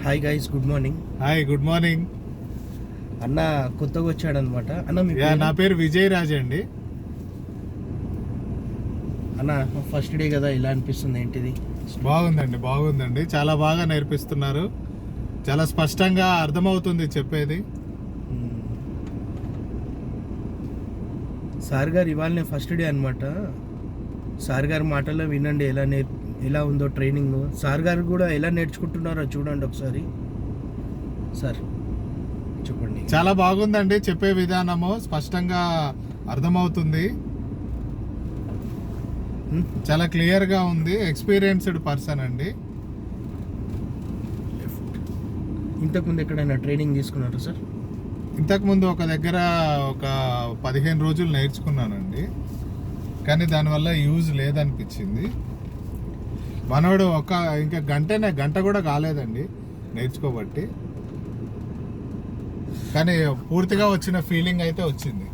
Hi guys, good morning. Hi, good morning. అన్న కొత్తగా వచ్చాడు అనమాట. అన్న మీ నా పేరు విజయ్ రాజ్ అండి. అన్న ఫస్ట్ డే కదా, ఇలా అనిపిస్తుంది ఏంటిది? బాగుందండి. చాలా బాగా నేర్పిస్తున్నారు. చాలా స్పష్టంగా అర్థమవుతుంది చెప్పేది. సార్ గారు ఇవాళనే ఫస్ట్ డే అనమాట. సార్ గారి మాటల్లో వినండి ఎలా ఉందో ట్రైనింగ్. సార్ గారు కూడా ఎలా నేర్చుకుంటున్నారో చూడండి ఒకసారి. సార్ చెప్పండి. చాలా బాగుందండి, చెప్పే విధానము స్పష్టంగా అర్థమవుతుంది. చాలా క్లియర్గా ఉంది. ఎక్స్పీరియన్స్డ్ పర్సన్ అండి. ఇంతకుముందు ఎక్కడైనా ట్రైనింగ్ తీసుకున్నారా సార్? ఇంతకుముందు ఒక దగ్గర ఒక 15 రోజులు నేర్చుకున్నానండి, కానీ దానివల్ల యూజ్ లేదనిపించింది. మనోడు ఇంకా గంట కూడా కాలేదండి నేర్చుకోబట్టి, కానీ పూర్తిగా వచ్చిన ఫీలింగ్ అయితే వచ్చింది.